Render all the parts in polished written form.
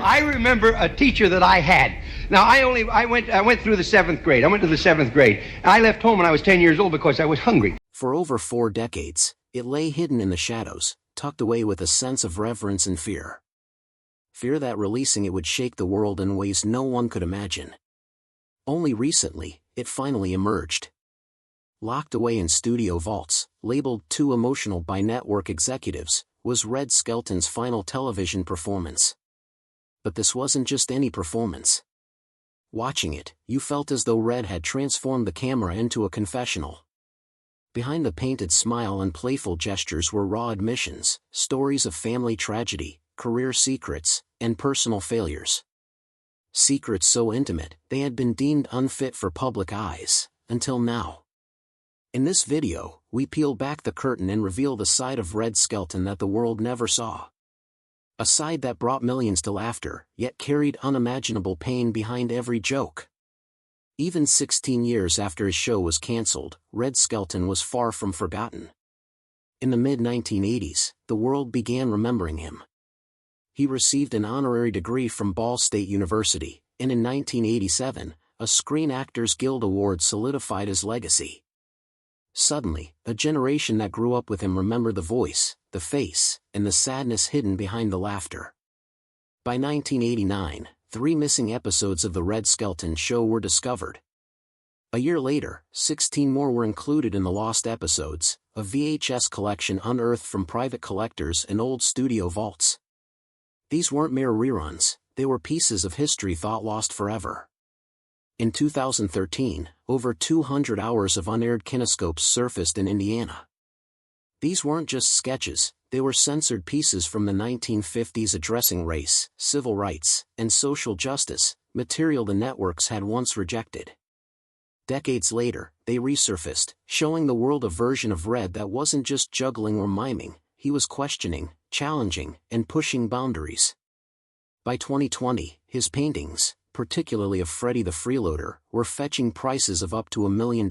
I remember a teacher that I had. Now, I went through the 7th grade. I went to the 7th grade. I left home when I was 10 years old because I was hungry. For over 4 decades, it lay hidden in the shadows, tucked away with a sense of reverence and fear. Fear that releasing it would shake the world in ways no one could imagine. Only recently, it finally emerged. Locked away in studio vaults, labeled too emotional by network executives, was Red Skelton's final television performance. But this wasn't just any performance. Watching it, you felt as though Red had transformed the camera into a confessional. Behind the painted smile and playful gestures were raw admissions, stories of family tragedy, career secrets, and personal failures. Secrets so intimate, they had been deemed unfit for public eyes, until now. In this video, we peel back the curtain and reveal the side of Red Skelton that the world never saw. A side that brought millions to laughter, yet carried unimaginable pain behind every joke. Even 16 years after his show was cancelled, Red Skelton was far from forgotten. In the mid-1980s, the world began remembering him. He received an honorary degree from Ball State University, and in 1987, a Screen Actors Guild Award solidified his legacy. Suddenly, a generation that grew up with him remembered the voice, the face, and the sadness hidden behind the laughter. By 1989, 3 missing episodes of The Red Skelton Show were discovered. A year later, 16 more were included in the Lost Episodes, a VHS collection unearthed from private collectors and old studio vaults. These weren't mere reruns, they were pieces of history thought lost forever. In 2013, over 200 hours of unaired kinescopes surfaced in Indiana. These weren't just sketches, they were censored pieces from the 1950s addressing race, civil rights, and social justice, material the networks had once rejected. Decades later, they resurfaced, showing the world a version of Red that wasn't just juggling or miming, he was questioning, challenging, and pushing boundaries. By 2020, his paintings, particularly of Freddie the Freeloader, were fetching prices of up to $1 million.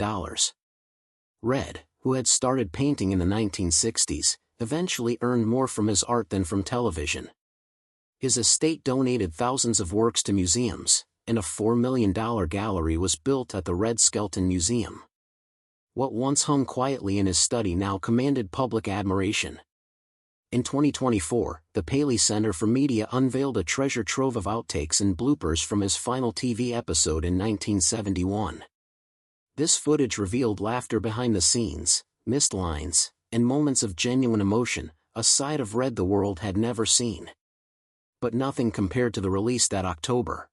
Red, who had started painting in the 1960s, eventually earned more from his art than from television. His estate donated thousands of works to museums, and a $4 million gallery was built at the Red Skelton Museum. What once hung quietly in his study now commanded public admiration. In 2024, the Paley Center for Media unveiled a treasure trove of outtakes and bloopers from his final TV episode in 1971. This footage revealed laughter behind the scenes, missed lines, and moments of genuine emotion, a side of Red the world had never seen. But nothing compared to the release that October.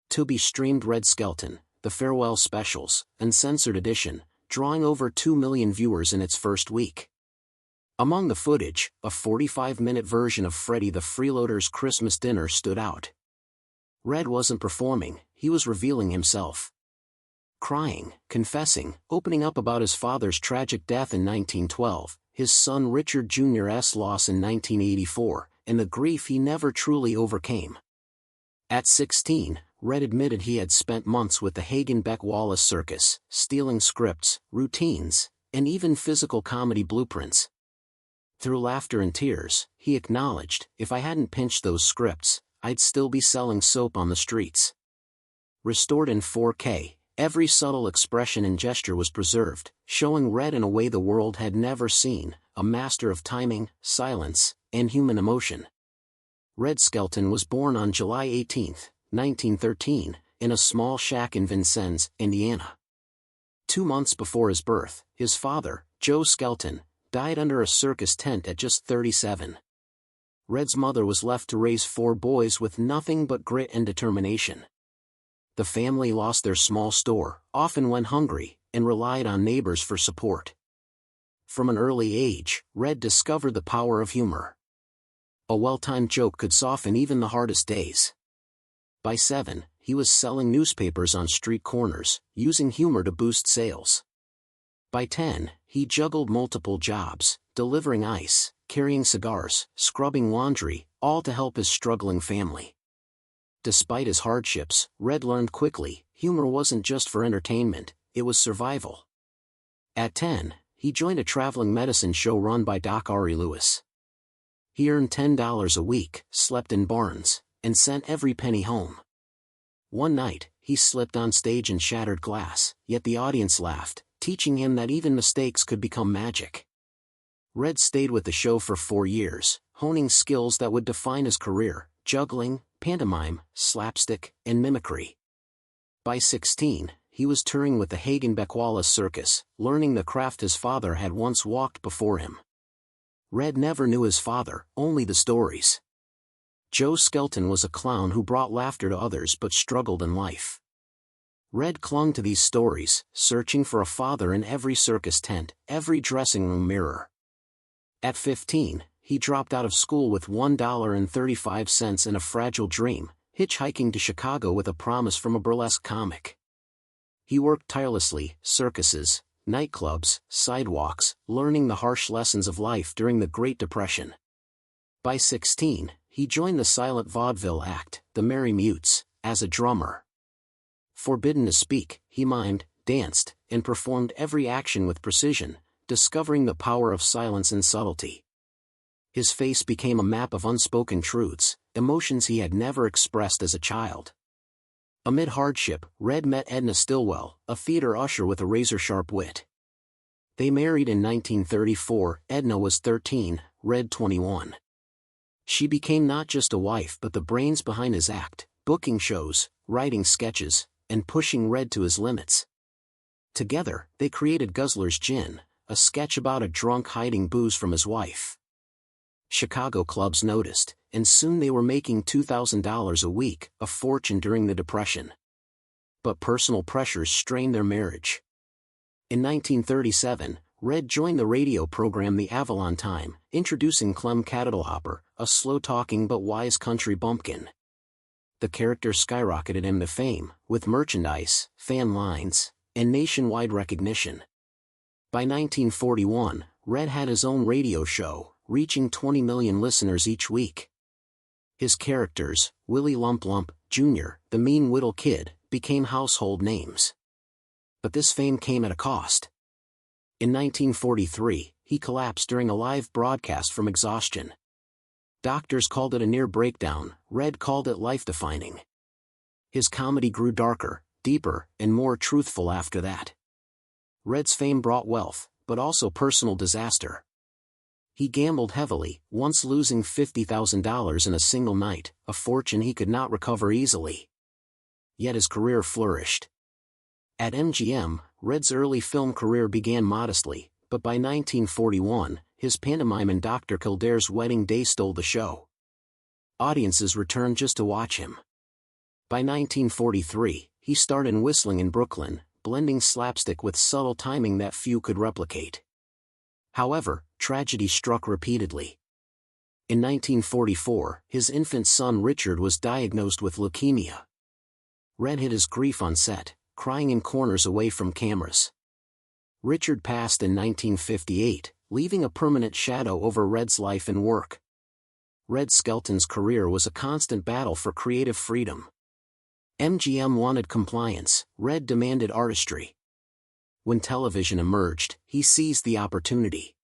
Tubi streamed Red Skelton, the Farewell Specials, Uncensored Edition, drawing over 2 million viewers in its first week. Among the footage, a 45-minute version of Freddie the Freeloader's Christmas dinner stood out. Red wasn't performing, he was revealing himself. Crying, confessing, opening up about his father's tragic death in 1912, his son Richard Jr.'s loss in 1984, and the grief he never truly overcame. At 16, Red admitted he had spent months with the Hagen-Beck Wallace Circus, stealing scripts, routines, and even physical comedy blueprints. Through laughter and tears, he acknowledged, "If I hadn't pinched those scripts, I'd still be selling soap on the streets." Restored in 4K, every subtle expression and gesture was preserved, showing Red in a way the world had never seen, a master of timing, silence, and human emotion. Red Skelton was born on July 18, 1913, in a small shack in Vincennes, Indiana. 2 months before his birth, his father, Joe Skelton, died under a circus tent at just 37. Red's mother was left to raise 4 boys with nothing but grit and determination. The family lost their small store, often went hungry, and relied on neighbors for support. From an early age, Red discovered the power of humor. A well-timed joke could soften even the hardest days. By 7, he was selling newspapers on street corners, using humor to boost sales. By 10, he juggled multiple jobs, delivering ice, carrying cigars, scrubbing laundry, all to help his struggling family. Despite his hardships, Red learned quickly, humor wasn't just for entertainment, it was survival. At 10, he joined a traveling medicine show run by Doc Ari Lewis. He earned $10 a week, slept in barns, and sent every penny home. One night, he slipped on stage and shattered glass, yet the audience laughed, teaching him that even mistakes could become magic. Red stayed with the show for 4 years, honing skills that would define his career: juggling, pantomime, slapstick, and mimicry. By 16, he was touring with the Hagen-Beckwala Circus, learning the craft his father had once walked before him. Red never knew his father, only the stories. Joe Skelton was a clown who brought laughter to others but struggled in life. Red clung to these stories, searching for a father in every circus tent, every dressing room mirror. At 15, he dropped out of school with $1.35 and a fragile dream, hitchhiking to Chicago with a promise from a burlesque comic. He worked tirelessly: circuses, nightclubs, sidewalks, learning the harsh lessons of life during the Great Depression. By 16, he joined the silent vaudeville act, the Merry Mutes, as a drummer. Forbidden to speak, he mimed, danced, and performed every action with precision, discovering the power of silence and subtlety. His face became a map of unspoken truths, emotions he had never expressed as a child. Amid hardship, Red met Edna Stillwell, a theater usher with a razor-sharp wit. They married in 1934. Edna was 13, Red 21. She became not just a wife but the brains behind his act, booking shows, writing sketches, and pushing Red to his limits. Together, they created Guzzler's Gin, a sketch about a drunk hiding booze from his wife. Chicago clubs noticed, and soon they were making $2,000 a week, a fortune during the Depression. But personal pressures strained their marriage. In 1937, Red joined the radio program The Avalon Time, introducing Clem Cattledehopper, a slow-talking but wise country bumpkin. The character skyrocketed him to fame, with merchandise, fan lines, and nationwide recognition. By 1941, Red had his own radio show, reaching 20 million listeners each week. His characters, Willie Lump Lump, Jr., the Mean Whittle Kid, became household names. But this fame came at a cost. In 1943, he collapsed during a live broadcast from exhaustion. Doctors called it a near breakdown, Red called it life-defining. His comedy grew darker, deeper, and more truthful after that. Red's fame brought wealth, but also personal disaster. He gambled heavily, once losing $50,000 in a single night, a fortune he could not recover easily. Yet his career flourished. At MGM, Red's early film career began modestly, but by 1941, his pantomime in Dr. Kildare's Wedding Day stole the show. Audiences returned just to watch him. By 1943, he starred in Whistling in Brooklyn, blending slapstick with subtle timing that few could replicate. However, tragedy struck repeatedly. In 1944, his infant son Richard was diagnosed with leukemia. Red hid his grief on set, crying in corners away from cameras. Richard passed in 1958, leaving a permanent shadow over Red's life and work. Red Skelton's career was a constant battle for creative freedom. MGM wanted compliance, Red demanded artistry. When television emerged, he seized the opportunity.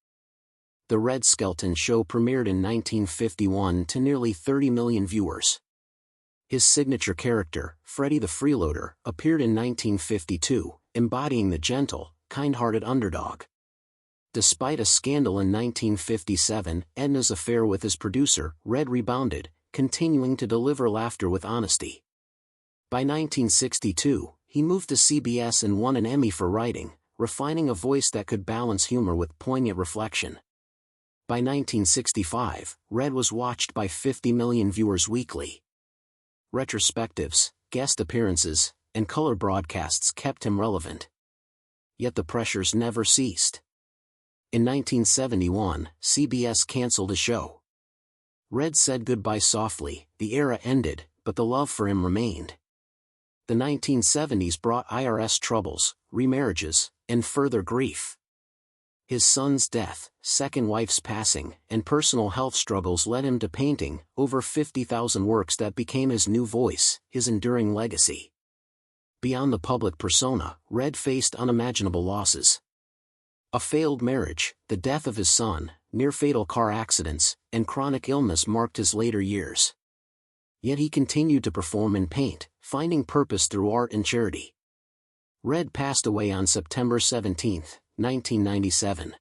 The Red Skelton Show premiered in 1951 to nearly 30 million viewers. His signature character, Freddie the Freeloader, appeared in 1952, embodying the gentle, kind-hearted underdog. Despite a scandal in 1957, Edna's affair with his producer, Red rebounded, continuing to deliver laughter with honesty. By 1962, he moved to CBS and won an Emmy for writing, refining a voice that could balance humor with poignant reflection. By 1965, Red was watched by 50 million viewers weekly. Retrospectives, guest appearances, and color broadcasts kept him relevant. Yet the pressures never ceased. In 1971, CBS canceled the show. Red said goodbye softly, the era ended, but the love for him remained. The 1970s brought IRS troubles, remarriages, and further grief. His son's death, second wife's passing, and personal health struggles led him to painting over 50,000 works that became his new voice, his enduring legacy. Beyond the public persona, Red faced unimaginable losses. A failed marriage, the death of his son, near-fatal car accidents, and chronic illness marked his later years. yet he continued to perform and paint, finding purpose through art and charity. Red passed away on September 17, 1997.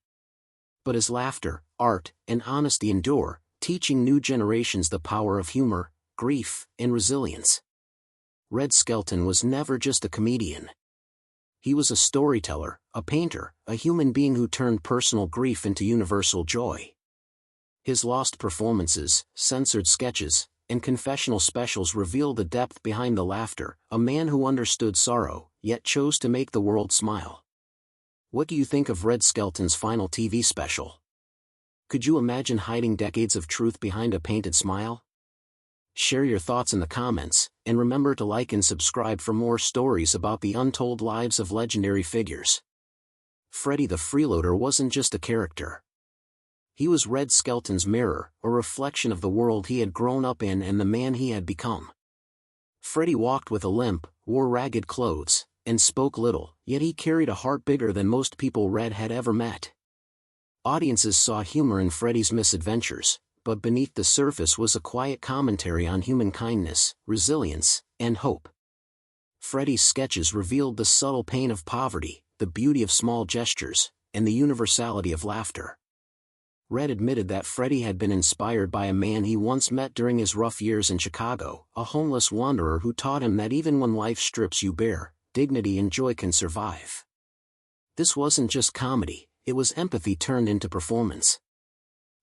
But his laughter, art, and honesty endure, teaching new generations the power of humor, grief, and resilience. Red Skelton was never just a comedian. He was a storyteller, a painter, a human being who turned personal grief into universal joy. His lost performances, censored sketches, and confessional specials reveal the depth behind the laughter, a man who understood sorrow, yet chose to make the world smile. What do you think of Red Skelton's final TV special? Could you imagine hiding decades of truth behind a painted smile? Share your thoughts in the comments, and remember to like and subscribe for more stories about the untold lives of legendary figures. Freddy the Freeloader wasn't just a character. He was Red Skelton's mirror, a reflection of the world he had grown up in and the man he had become. Freddy walked with a limp, wore ragged clothes, and spoke little, yet he carried a heart bigger than most people Red had ever met. Audiences saw humor in Freddy's misadventures, but beneath the surface was a quiet commentary on human kindness, resilience, and hope. Freddy's sketches revealed the subtle pain of poverty, the beauty of small gestures, and the universality of laughter. Red admitted that Freddy had been inspired by a man he once met during his rough years in Chicago, a homeless wanderer who taught him that even when life strips you bare, dignity and joy can survive. This wasn't just comedy, it was empathy turned into performance.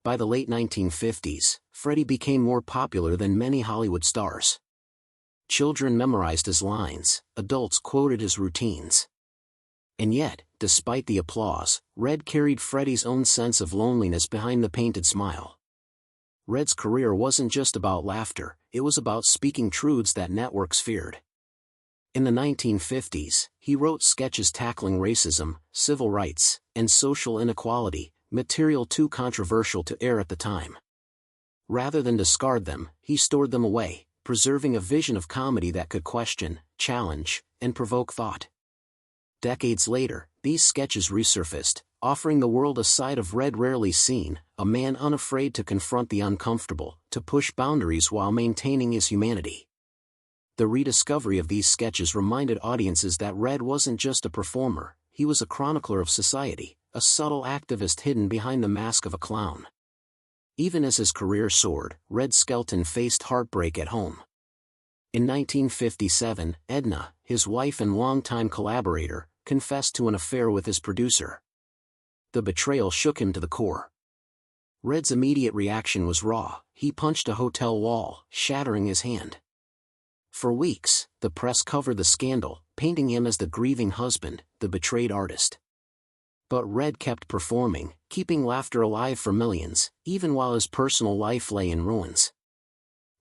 By the late 1950s, Freddy became more popular than many Hollywood stars. Children memorized his lines, adults quoted his routines. And yet, despite the applause, Red carried Freddy's own sense of loneliness behind the painted smile. Red's career wasn't just about laughter, it was about speaking truths that networks feared. In the 1950s, he wrote sketches tackling racism, civil rights, and social inequality, material too controversial to air at the time. Rather than discard them, he stored them away, preserving a vision of comedy that could question, challenge, and provoke thought. Decades later, these sketches resurfaced, offering the world a side of Red rarely seen, a man unafraid to confront the uncomfortable, to push boundaries while maintaining his humanity. The rediscovery of these sketches reminded audiences that Red wasn't just a performer, he was a chronicler of society, a subtle activist hidden behind the mask of a clown. Even as his career soared, Red Skelton faced heartbreak at home. In 1957, Edna, his wife and longtime collaborator, confessed to an affair with his producer. The betrayal shook him to the core. Red's immediate reaction was raw. He punched a hotel wall, shattering his hand. For weeks, the press covered the scandal, painting him as the grieving husband, the betrayed artist. But Red kept performing, keeping laughter alive for millions, even while his personal life lay in ruins.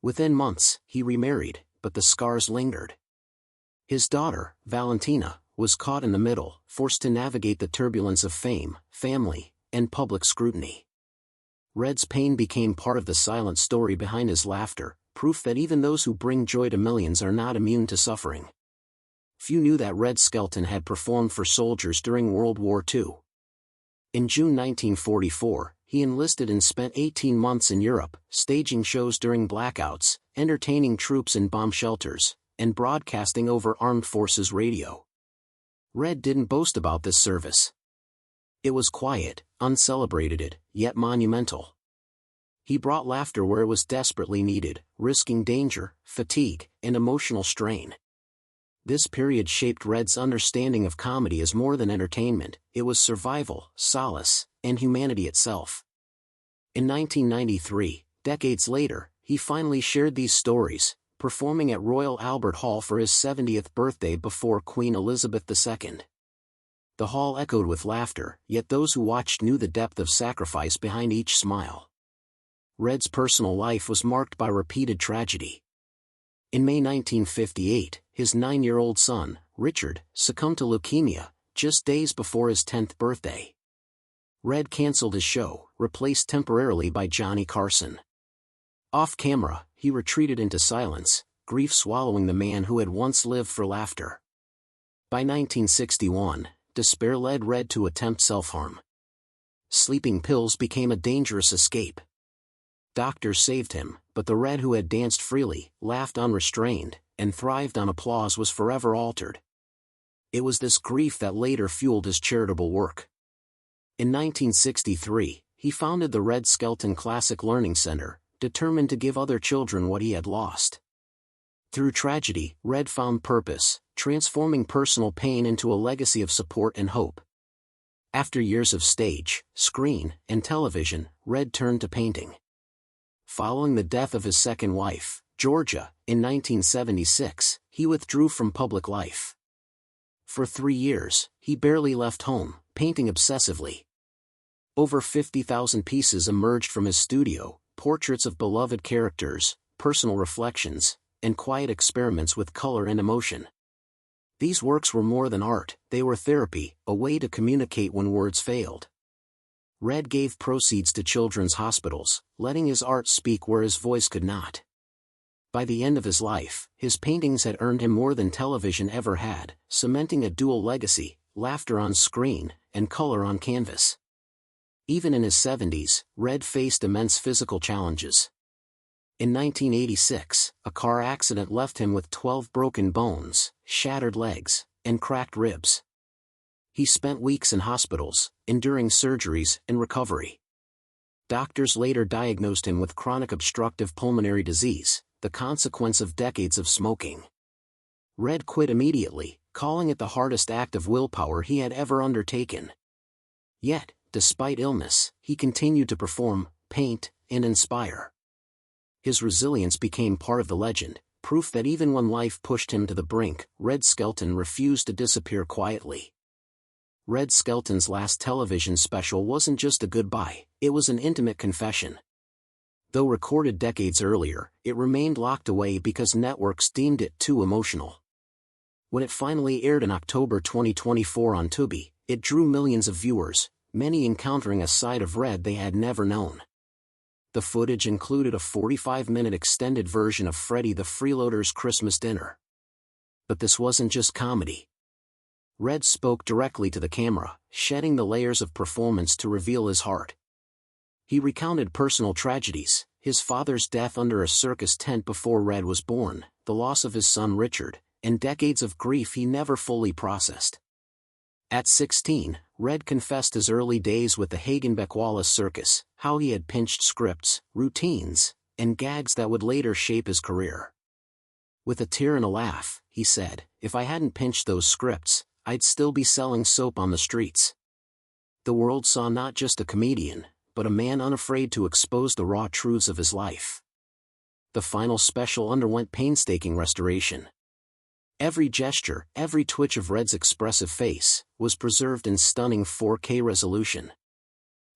Within months, he remarried, but the scars lingered. His daughter, Valentina, was caught in the middle, forced to navigate the turbulence of fame, family, and public scrutiny. Red's pain became part of the silent story behind his laughter, proof that even those who bring joy to millions are not immune to suffering. Few knew that Red Skelton had performed for soldiers during World War II. In June 1944, he enlisted and spent 18 months in Europe, staging shows during blackouts, entertaining troops in bomb shelters, and broadcasting over armed forces radio. Red didn't boast about this service. It was quiet, uncelebrated, yet monumental. He brought laughter where it was desperately needed, risking danger, fatigue, and emotional strain. This period shaped Red's understanding of comedy as more than entertainment, it was survival, solace, and humanity itself. In 1993, decades later, he finally shared these stories, performing at Royal Albert Hall for his 70th birthday before Queen Elizabeth II. The hall echoed with laughter, yet those who watched knew the depth of sacrifice behind each smile. Red's personal life was marked by repeated tragedy. In May 1958, his 9-year-old son, Richard, succumbed to leukemia, just days before his 10th birthday. Red canceled his show, replaced temporarily by Johnny Carson. Off camera, he retreated into silence, grief swallowing the man who had once lived for laughter. By 1961, despair led Red to attempt self-harm. Sleeping pills became a dangerous escape. Doctors saved him, but the Red who had danced freely, laughed unrestrained, and thrived on applause was forever altered. It was this grief that later fueled his charitable work. In 1963, he founded the Red Skelton Classic Learning Center, determined to give other children what he had lost. Through tragedy, Red found purpose, transforming personal pain into a legacy of support and hope. After years of stage, screen, and television, Red turned to painting. Following the death of his second wife, Georgia, in 1976, he withdrew from public life. For 3 years, he barely left home, painting obsessively. Over 50,000 pieces emerged from his studio, portraits of beloved characters, personal reflections, and quiet experiments with color and emotion. These works were more than art, they were therapy, a way to communicate when words failed. Red gave proceeds to children's hospitals, letting his art speak where his voice could not. By the end of his life, his paintings had earned him more than television ever had, cementing a dual legacy: laughter on screen, and color on canvas. Even in his 70s, Red faced immense physical challenges. In 1986, a car accident left him with 12 broken bones, shattered legs, and cracked ribs. He spent weeks in hospitals, enduring surgeries and recovery. Doctors later diagnosed him with chronic obstructive pulmonary disease, the consequence of decades of smoking. Red quit immediately, calling it the hardest act of willpower he had ever undertaken. Yet, despite illness, he continued to perform, paint, and inspire. His resilience became part of the legend, proof that even when life pushed him to the brink, Red Skelton refused to disappear quietly. Red Skelton's last television special wasn't just a goodbye, it was an intimate confession. Though recorded decades earlier, it remained locked away because networks deemed it too emotional. When it finally aired in October 2024 on Tubi, it drew millions of viewers, many encountering a side of Red they had never known. The footage included a 45-minute extended version of Freddie the Freeloader's Christmas dinner. But this wasn't just comedy. Red spoke directly to the camera, shedding the layers of performance to reveal his heart. He recounted personal tragedies: his father's death under a circus tent before Red was born, the loss of his son Richard, and decades of grief he never fully processed. At 16, Red confessed his early days with the Hagenbeck-Wallace Circus, how he had pinched scripts, routines, and gags that would later shape his career. With a tear and a laugh, he said, "If I hadn't pinched those scripts, I'd still be selling soap on the streets." The world saw not just a comedian, but a man unafraid to expose the raw truths of his life. The final special underwent painstaking restoration. Every gesture, every twitch of Red's expressive face, was preserved in stunning 4K resolution.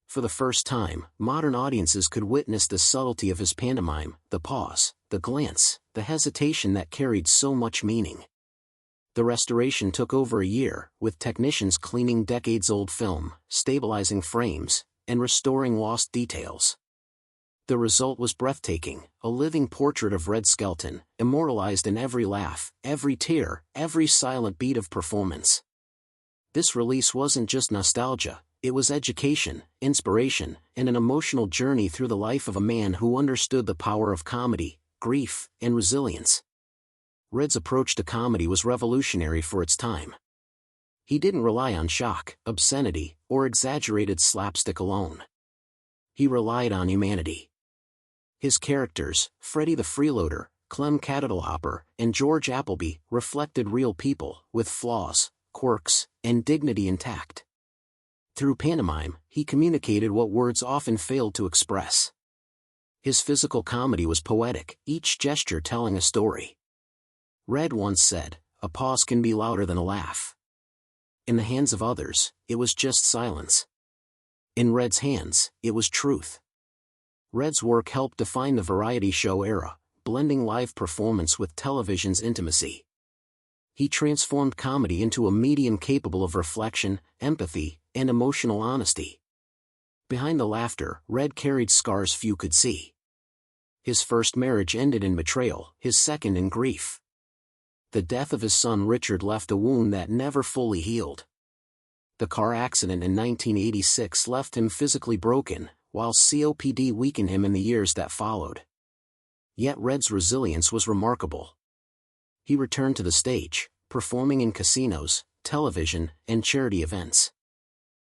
For the first time, modern audiences could witness the subtlety of his pantomime, the pause, the glance, the hesitation that carried so much meaning. The restoration took over a year, with technicians cleaning decades-old film, stabilizing frames, and restoring lost details. The result was breathtaking, a living portrait of Red Skelton, immortalized in every laugh, every tear, every silent beat of performance. This release wasn't just nostalgia, it was education, inspiration, and an emotional journey through the life of a man who understood the power of comedy, grief, and resilience. Red's approach to comedy was revolutionary for its time. He didn't rely on shock, obscenity, or exaggerated slapstick alone. He relied on humanity. His characters, Freddie the Freeloader, Clem Cattledehopper, and George Appleby, reflected real people, with flaws, quirks, and dignity intact. Through pantomime, he communicated what words often failed to express. His physical comedy was poetic, each gesture telling a story. Red once said, "A pause can be louder than a laugh." In the hands of others, it was just silence. In Red's hands, it was truth. Red's work helped define the variety show era, blending live performance with television's intimacy. He transformed comedy into a medium capable of reflection, empathy, and emotional honesty. Behind the laughter, Red carried scars few could see. His first marriage ended in betrayal, his second in grief. The death of his son Richard left a wound that never fully healed. The car accident in 1986 left him physically broken, while COPD weakened him in the years that followed. Yet Red's resilience was remarkable. He returned to the stage, performing in casinos, television, and charity events.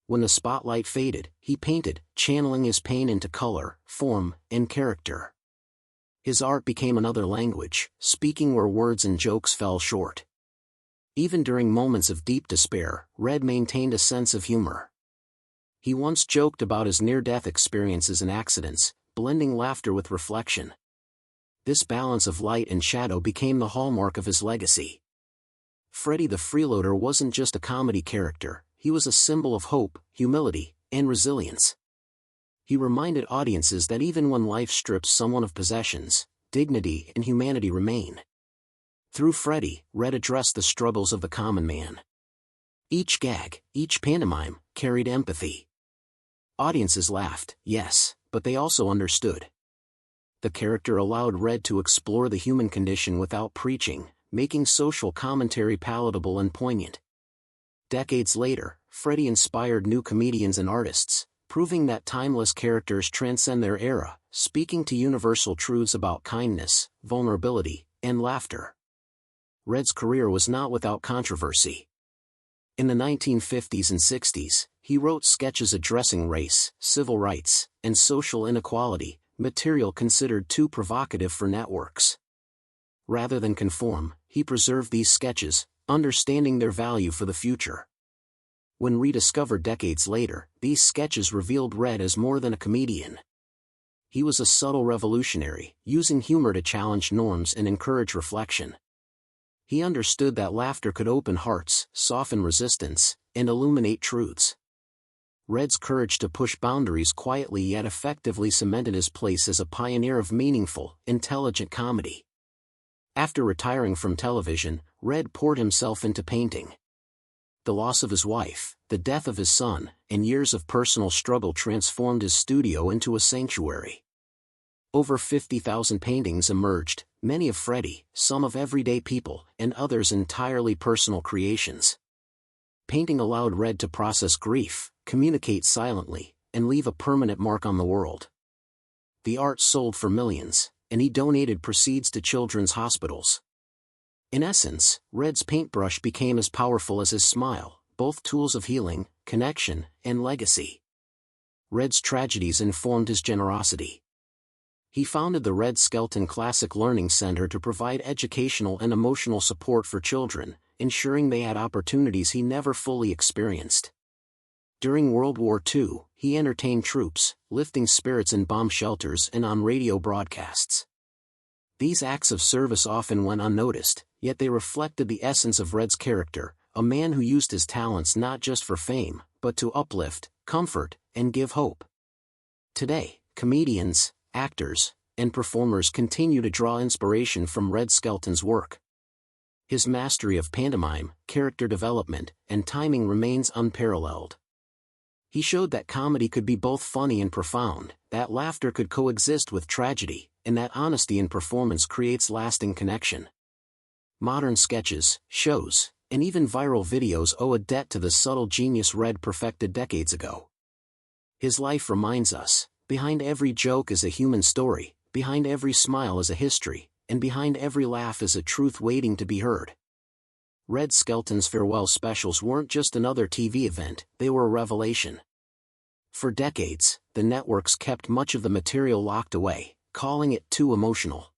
When the spotlight faded, he painted, channeling his pain into color, form, and character. His art became another language, speaking where words and jokes fell short. Even during moments of deep despair, Red maintained a sense of humor. He once joked about his near-death experiences and accidents, blending laughter with reflection. This balance of light and shadow became the hallmark of his legacy. Freddy the Freeloader wasn't just a comedy character, he was a symbol of hope, humility, and resilience. He reminded audiences that even when life strips someone of possessions, dignity and humanity remain. Through Freddy, Red addressed the struggles of the common man. Each gag, each pantomime, carried empathy. Audiences laughed, yes, but they also understood. The character allowed Red to explore the human condition without preaching, making social commentary palatable and poignant. Decades later, Freddy inspired new comedians and artists, proving that timeless characters transcend their era, speaking to universal truths about kindness, vulnerability, and laughter. Red's career was not without controversy. In the 1950s and 60s, he wrote sketches addressing race, civil rights, and social inequality, material considered too provocative for networks. Rather than conform, he preserved these sketches, understanding their value for the future. When rediscovered decades later, these sketches revealed Red as more than a comedian. He was a subtle revolutionary, using humor to challenge norms and encourage reflection. He understood that laughter could open hearts, soften resistance, and illuminate truths. Red's courage to push boundaries quietly yet effectively cemented his place as a pioneer of meaningful, intelligent comedy. After retiring from television, Red poured himself into painting. The loss of his wife, the death of his son, and years of personal struggle transformed his studio into a sanctuary. Over 50,000 paintings emerged, many of Freddy, some of everyday people, and others entirely personal creations. Painting allowed Red to process grief, communicate silently, and leave a permanent mark on the world. The art sold for millions, and he donated proceeds to children's hospitals. In essence, Red's paintbrush became as powerful as his smile, both tools of healing, connection, and legacy. Red's tragedies informed his generosity. He founded the Red Skelton Classic Learning Center to provide educational and emotional support for children, ensuring they had opportunities he never fully experienced. During World War II, he entertained troops, lifting spirits in bomb shelters and on radio broadcasts. These acts of service often went unnoticed, yet they reflected the essence of Red's character, a man who used his talents not just for fame, but to uplift, comfort, and give hope. Today, comedians, actors, and performers continue to draw inspiration from Red Skelton's work. His mastery of pantomime, character development, and timing remains unparalleled. He showed that comedy could be both funny and profound, that laughter could coexist with tragedy, and that honesty in performance creates lasting connection. Modern sketches, shows, and even viral videos owe a debt to the subtle genius Red perfected decades ago. His life reminds us, behind every joke is a human story, behind every smile is a history, and behind every laugh is a truth waiting to be heard. Red Skelton's farewell specials weren't just another TV event, they were a revelation. For decades, the networks kept much of the material locked away, calling it too emotional.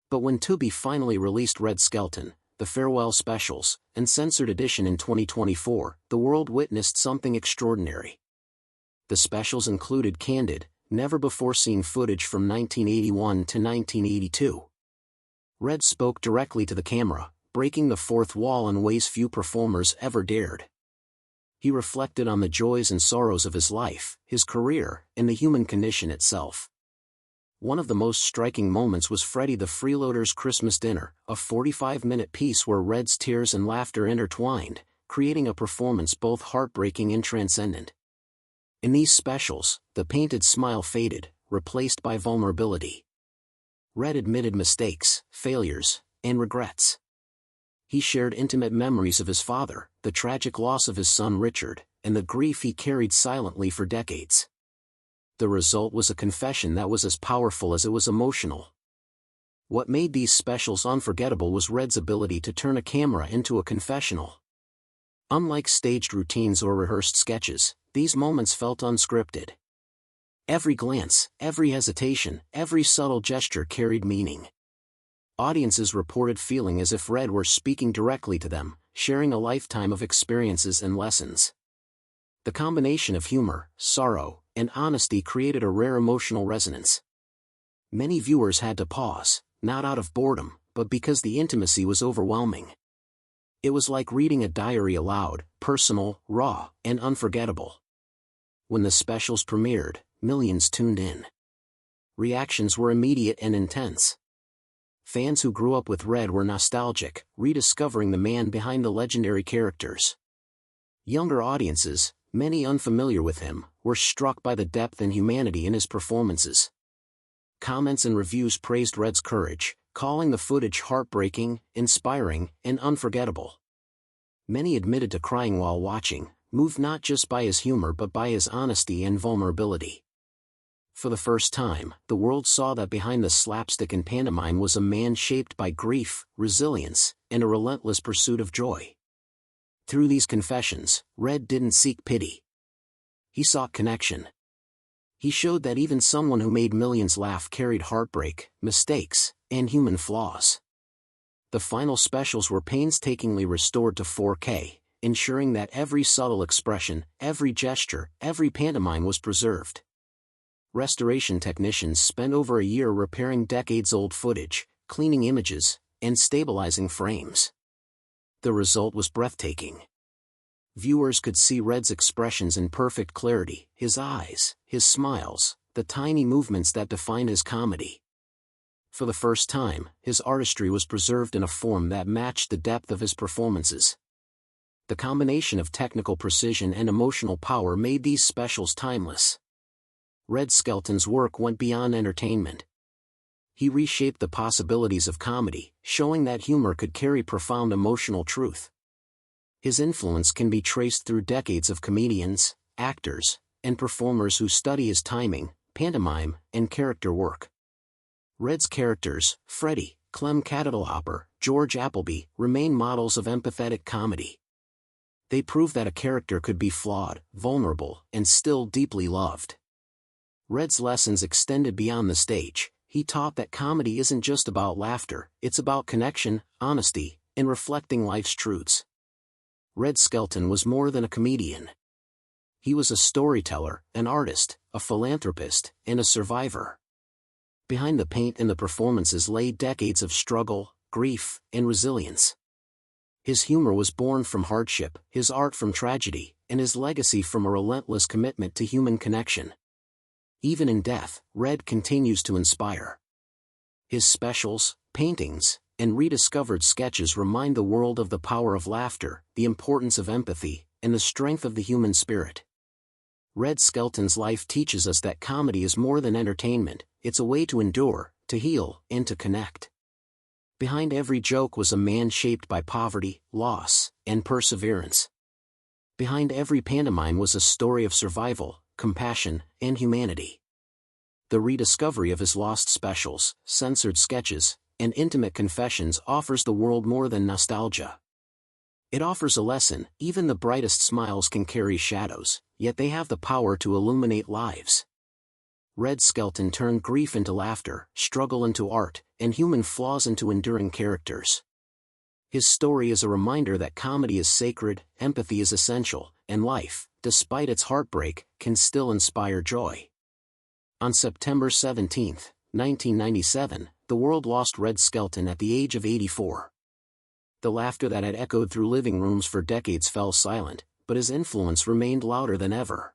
But when Tubi finally released Red Skelton, the farewell specials, and censored edition in 2024, the world witnessed something extraordinary. The specials included candid, never-before-seen footage from 1981 to 1982. Red spoke directly to the camera, breaking the fourth wall in ways few performers ever dared. He reflected on the joys and sorrows of his life, his career, and the human condition itself. One of the most striking moments was Freddy the Freeloader's Christmas Dinner, a 45-minute piece where Red's tears and laughter intertwined, creating a performance both heartbreaking and transcendent. In these specials, the painted smile faded, replaced by vulnerability. Red admitted mistakes, failures, and regrets. He shared intimate memories of his father, the tragic loss of his son Richard, and the grief he carried silently for decades. The result was a confession that was as powerful as it was emotional. What made these specials unforgettable was Red's ability to turn a camera into a confessional. Unlike staged routines or rehearsed sketches, these moments felt unscripted. Every glance, every hesitation, every subtle gesture carried meaning. Audiences reported feeling as if Red were speaking directly to them, sharing a lifetime of experiences and lessons. The combination of humor, sorrow, and honesty created a rare emotional resonance. Many viewers had to pause, not out of boredom, but because the intimacy was overwhelming. It was like reading a diary aloud, personal, raw, and unforgettable. When the specials premiered, millions tuned in. Reactions were immediate and intense. Fans who grew up with Red were nostalgic, rediscovering the man behind the legendary characters. Younger audiences, many unfamiliar with him, were struck by the depth and humanity in his performances. Comments and reviews praised Red's courage, calling the footage heartbreaking, inspiring, and unforgettable. Many admitted to crying while watching, moved not just by his humor but by his honesty and vulnerability. For the first time, the world saw that behind the slapstick and pantomime was a man shaped by grief, resilience, and a relentless pursuit of joy. Through these confessions, Red didn't seek pity. He sought connection. He showed that even someone who made millions laugh carried heartbreak, mistakes, and human flaws. The final specials were painstakingly restored to 4K, ensuring that every subtle expression, every gesture, every pantomime was preserved. Restoration technicians spent over a year repairing decades-old footage, cleaning images, and stabilizing frames. The result was breathtaking. Viewers could see Red's expressions in perfect clarity, his eyes, his smiles, the tiny movements that define his comedy. For the first time, his artistry was preserved in a form that matched the depth of his performances. The combination of technical precision and emotional power made these specials timeless. Red Skelton's work went beyond entertainment. He reshaped the possibilities of comedy, showing that humor could carry profound emotional truth. His influence can be traced through decades of comedians, actors, and performers who study his timing, pantomime, and character work. Red's characters, Freddie, Clem Cattledehopper, George Appleby, remain models of empathetic comedy. They prove that a character could be flawed, vulnerable, and still deeply loved. Red's lessons extended beyond the stage. He taught that comedy isn't just about laughter, it's about connection, honesty, and reflecting life's truths. Red Skelton was more than a comedian. He was a storyteller, an artist, a philanthropist, and a survivor. Behind the paint and the performances lay decades of struggle, grief, and resilience. His humor was born from hardship, his art from tragedy, and his legacy from a relentless commitment to human connection. Even in death, Red continues to inspire. His specials, paintings, and rediscovered sketches remind the world of the power of laughter, the importance of empathy, and the strength of the human spirit. Red Skelton's life teaches us that comedy is more than entertainment, it's a way to endure, to heal, and to connect. Behind every joke was a man shaped by poverty, loss, and perseverance. Behind every pantomime was a story of survival, compassion, and humanity. The rediscovery of his lost specials, censored sketches, and intimate confessions offers the world more than nostalgia. It offers a lesson: even the brightest smiles can carry shadows, yet they have the power to illuminate lives. Red Skelton turned grief into laughter, struggle into art, and human flaws into enduring characters. His story is a reminder that comedy is sacred, empathy is essential, and life, despite its heartbreak, can still inspire joy. On September 17, 1997, the world lost Red Skelton at the age of 84. The laughter that had echoed through living rooms for decades fell silent, but his influence remained louder than ever.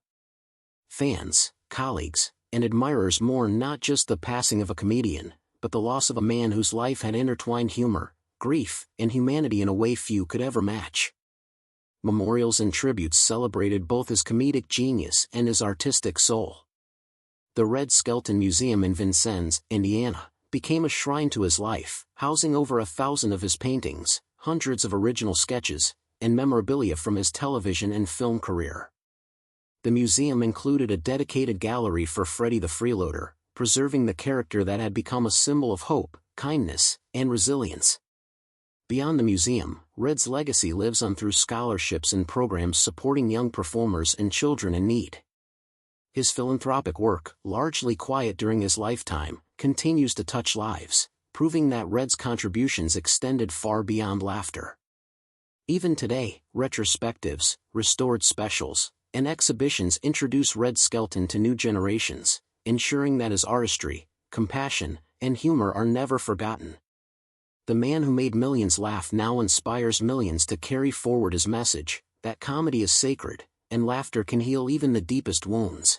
Fans, colleagues, and admirers mourn not just the passing of a comedian, but the loss of a man whose life had intertwined humor, grief, and humanity in a way few could ever match. Memorials and tributes celebrated both his comedic genius and his artistic soul. The Red Skelton Museum in Vincennes, Indiana, became a shrine to his life, housing over 1,000 of his paintings, hundreds of original sketches, and memorabilia from his television and film career. The museum included a dedicated gallery for Freddie the Freeloader, preserving the character that had become a symbol of hope, kindness, and resilience. Beyond the museum, Red's legacy lives on through scholarships and programs supporting young performers and children in need. His philanthropic work, largely quiet during his lifetime, continues to touch lives, proving that Red's contributions extended far beyond laughter. Even today, retrospectives, restored specials, and exhibitions introduce Red Skelton to new generations, ensuring that his artistry, compassion, and humor are never forgotten. The man who made millions laugh now inspires millions to carry forward his message, that comedy is sacred, and laughter can heal even the deepest wounds.